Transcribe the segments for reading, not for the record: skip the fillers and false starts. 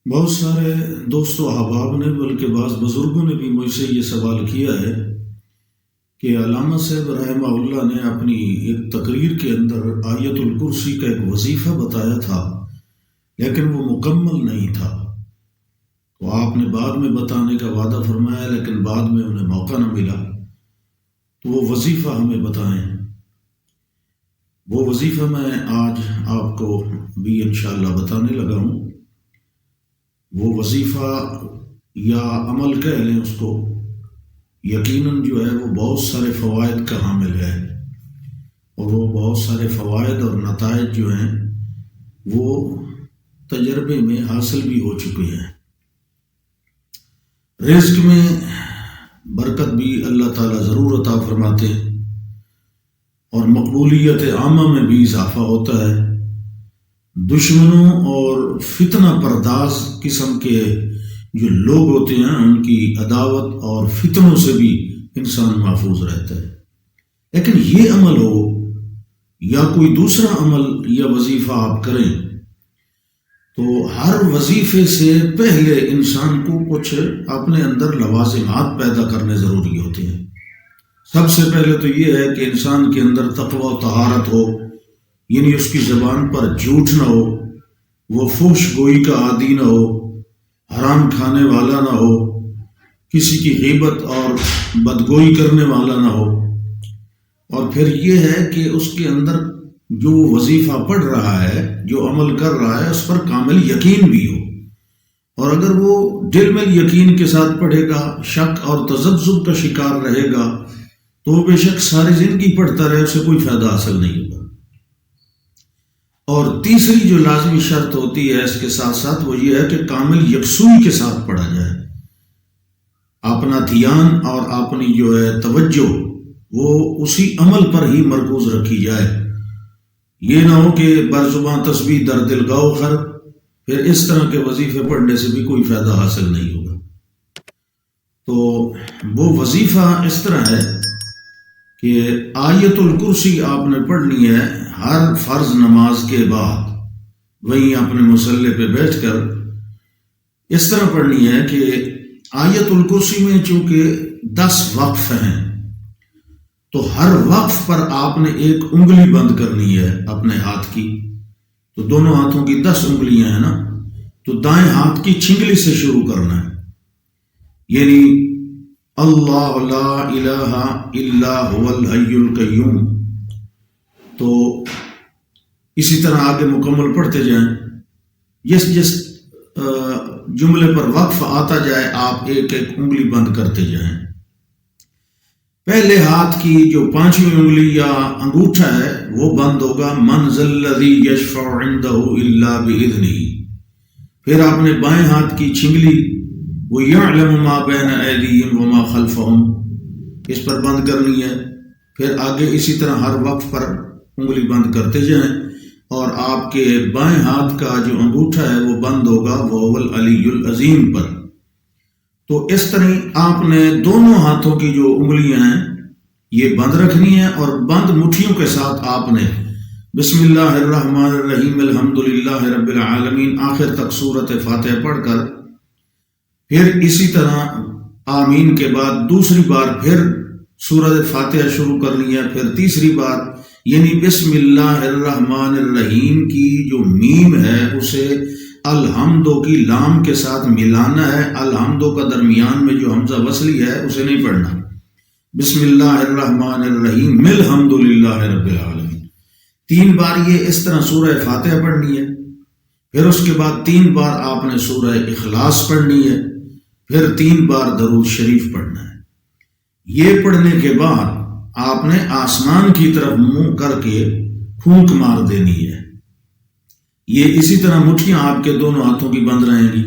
بہت سارے دوست و احباب نے بلکہ بعض بزرگوں نے بھی مجھ سے یہ سوال کیا ہے کہ علامہ صاحب رحمہ اللہ نے اپنی ایک تقریر کے اندر آیت الکرسی کا ایک وظیفہ بتایا تھا لیکن وہ مکمل نہیں تھا، تو آپ نے بعد میں بتانے کا وعدہ فرمایا لیکن بعد میں انہیں موقع نہ ملا، تو وہ وظیفہ ہمیں بتائیں۔ وہ وظیفہ میں آج آپ کو بھی انشاءاللہ بتانے لگا ہوں۔ وہ وظیفہ یا عمل کہہ لیں اس کو، یقیناً جو ہے وہ بہت سارے فوائد کا حامل ہے، اور وہ بہت سارے فوائد اور نتائج جو ہیں وہ تجربے میں حاصل بھی ہو چکے ہیں۔ رزق میں برکت بھی اللہ تعالیٰ ضرور عطا فرماتے ہیں، اور مقبولیت عامہ میں بھی اضافہ ہوتا ہے۔ دشمنوں اور فتنہ پرداز قسم کے جو لوگ ہوتے ہیں ان کی عداوت اور فتنوں سے بھی انسان محفوظ رہتا ہے۔ لیکن یہ عمل ہو یا کوئی دوسرا عمل یا وظیفہ آپ کریں تو ہر وظیفے سے پہلے انسان کو کچھ اپنے اندر لوازمات پیدا کرنے ضروری ہوتے ہیں۔ سب سے پہلے تو یہ ہے کہ انسان کے اندر تقوی و طہارت ہو، یعنی اس کی زبان پر جھوٹ نہ ہو، وہ فحش گوئی کا عادی نہ ہو، حرام کھانے والا نہ ہو، کسی کی غیبت اور بدگوئی کرنے والا نہ ہو۔ اور پھر یہ ہے کہ اس کے اندر جو وظیفہ پڑھ رہا ہے، جو عمل کر رہا ہے، اس پر کامل یقین بھی ہو، اور اگر وہ دل میں یقین کے ساتھ پڑھے گا، شک اور تذبذب کا شکار رہے گا تو وہ بے شک ساری زندگی پڑھتا رہے، اسے کوئی فائدہ حاصل نہیں ہوگا۔ اور تیسری جو لازمی شرط ہوتی ہے اس کے ساتھ ساتھ وہ یہ ہے کہ کامل یکسوئی کے ساتھ پڑھا جائے، اپنا دھیان اور اپنی جو ہے توجہ وہ اسی عمل پر ہی مرکوز رکھی جائے۔ یہ نہ ہو کہ برزباں تسبیح در دل گاؤ خر، پھر اس طرح کے وظیفے پڑھنے سے بھی کوئی فائدہ حاصل نہیں ہوگا۔ تو وہ وظیفہ اس طرح ہے کہ آیت الکرسی آپ نے پڑھنی ہے ہر فرض نماز کے بعد، وہیں اپنے مصلی پہ بیٹھ کر اس طرح پڑھنی ہے کہ آیت الکرسی میں چونکہ 10 وقف ہیں تو ہر وقف پر آپ نے ایک انگلی بند کرنی ہے اپنے ہاتھ کی، تو دونوں ہاتھوں کی 10 انگلیاں ہیں نا، تو دائیں ہاتھ کی چھنگلی سے شروع کرنا ہے، یعنی اللہ لا الہ الا هو الحی القیوم۔ تو اسی طرح آگے مکمل پڑھتے جائیں، جس جملے پر وقف آتا جائے آپ ایک ایک انگلی بند کرتے جائیں۔ پہلے ہاتھ کی جو 5ویں انگلی یا انگوٹھا ہے وہ بند ہوگا، من ذا الذی یشفع عندہ الا باذنہ۔ پھر آپ نے بائیں ہاتھ کی چھنگلی وہ یعلم ما بین ایدیہم وما خلفہم، اس پر بند کرنی ہے۔ پھر آگے اسی طرح ہر وقف پر انگلی بند کرتے جائیں، اور آپ کے بائیں ہاتھ کا جو انگوٹھا ہے وہ بند ہوگا وہو العلی العظیم پر۔ تو اس طرح آپ نے دونوں ہاتھوں کی جو انگلیاں ہیں یہ بند رکھنی ہے، اور بند مٹھیوں کے ساتھ آپ نے بسم اللہ الرحمن الرحیم الحمدللہ رب العالمین آخر تک سورۃ فاتحہ پڑھ کر پھر اسی طرح آمین کے بعد دوسری بار پھر سورۃ فاتحہ شروع کرنی ہے، پھر تیسری بار یعنی بسم اللہ الرحمن الرحیم کی جو میم ہے اسے الحمدو کی لام کے ساتھ ملانا ہے، الحمدو کا درمیان میں جو حمزہ وصلی ہے اسے نہیں پڑھنا۔ بسم اللہ الرحمن الرحیم الحمدللہ رب العالمین 3 بار یہ اس طرح سورہ فاتحہ پڑھنی ہے، پھر اس کے بعد 3 بار آپ نے سورہ اخلاص پڑھنی ہے، پھر 3 بار درود شریف پڑھنا ہے۔ یہ پڑھنے کے بعد آپ نے آسمان کی طرف منہ کر کے پھونک مار دینی ہے۔ یہ اسی طرح مٹھیاں آپ کے دونوں ہاتھوں کی بند رہیں گی۔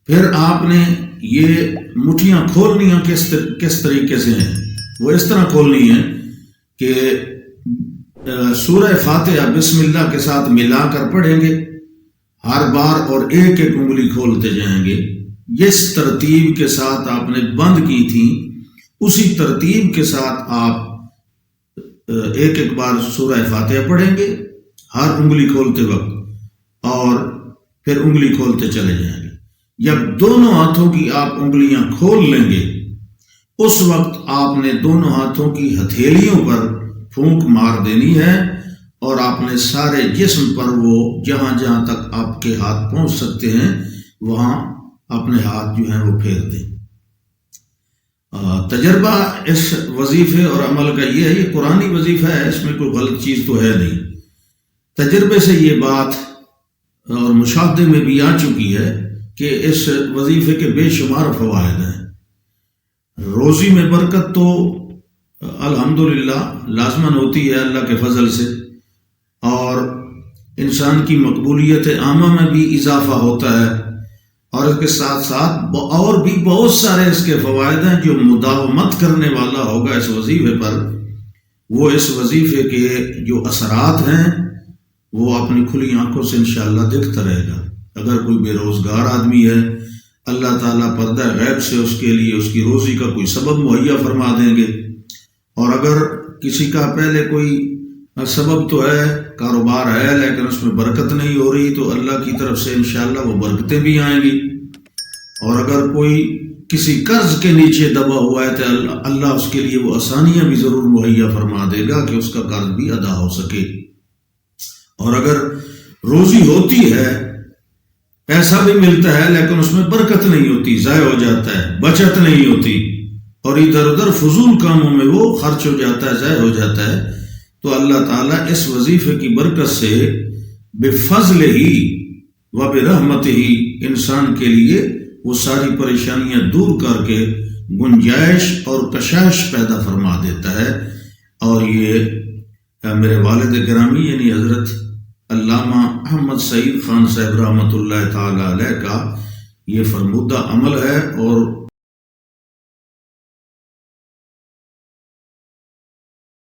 پھر آپ نے یہ مٹھیاں کھولنی ہیں کس طریقے سے ہیں، وہ اس طرح کھولنی ہے کہ سورہ فاتحہ بسم اللہ کے ساتھ ملا کر پڑھیں گے ہر بار، اور ایک ایک انگلی کھولتے جائیں گے۔ جس ترتیب کے ساتھ آپ نے بند کی تھی اسی ترتیب کے ساتھ آپ ایک ایک بار سورہ فاتحہ پڑھیں گے ہر انگلی کھولتے وقت، اور پھر انگلی کھولتے چلے جائیں گے۔ جب دونوں ہاتھوں کی آپ انگلیاں کھول لیں گے اس وقت آپ نے دونوں ہاتھوں کی ہتھیلیوں پر پھونک مار دینی ہے اور آپ نے سارے جسم پر وہ جہاں جہاں تک آپ کے ہاتھ پہنچ سکتے ہیں وہاں اپنے ہاتھ جو ہیں وہ پھیر دیں۔ تجربہ اس وظیفے اور عمل کا یہ ہے، یہ قرآنی وظیفہ ہے، اس میں کوئی غلط چیز تو ہے نہیں۔ تجربے سے یہ بات اور مشاہدے میں بھی آ چکی ہے کہ اس وظیفے کے بے شمار فوائد ہیں۔ روزی میں برکت تو الحمدللہ لازماً ہوتی ہے اللہ کے فضل سے، اور انسان کی مقبولیت عامہ میں بھی اضافہ ہوتا ہے، اور اس کے ساتھ ساتھ اور بھی بہت سارے اس کے فوائد ہیں۔ جو مداومت کرنے والا ہوگا اس وظیفے پر، وہ اس وظیفے کے جو اثرات ہیں وہ اپنی کھلی آنکھوں سے انشاءاللہ دیکھتا رہے گا۔ اگر کوئی بے روزگار آدمی ہے، اللہ تعالیٰ پردہ غیب سے اس کے لیے اس کی روزی کا کوئی سبب مہیا فرما دیں گے، اور اگر کسی کا پہلے کوئی سبب تو ہے، کاروبار ہے لیکن اس میں برکت نہیں ہو رہی، تو اللہ کی طرف سے انشاءاللہ وہ برکتیں بھی آئیں گی۔ اور اگر کوئی کسی قرض کے نیچے دبا ہوا ہے تو اللہ اس کے لیے وہ آسانیاں بھی ضرور مہیا فرما دے گا کہ اس کا قرض بھی ادا ہو سکے۔ اور اگر روزی ہوتی ہے، پیسہ بھی ملتا ہے لیکن اس میں برکت نہیں ہوتی، ضائع ہو جاتا ہے، بچت نہیں ہوتی، اور ادھر ادھر فضول کاموں میں وہ خرچ ہو جاتا ہے، ضائع ہو جاتا ہے، تو اللہ تعالیٰ اس وظیفے کی برکت سے بفضل ہی و برحمت ہی انسان کے لیے وہ ساری پریشانیاں دور کر کے گنجائش اور کشائش پیدا فرما دیتا ہے۔ اور یہ میرے والد گرامی یعنی حضرت علامہ احمد سعید خان صاحب رحمۃ اللہ تعالی علیہ کا یہ فرمودہ عمل ہے، اور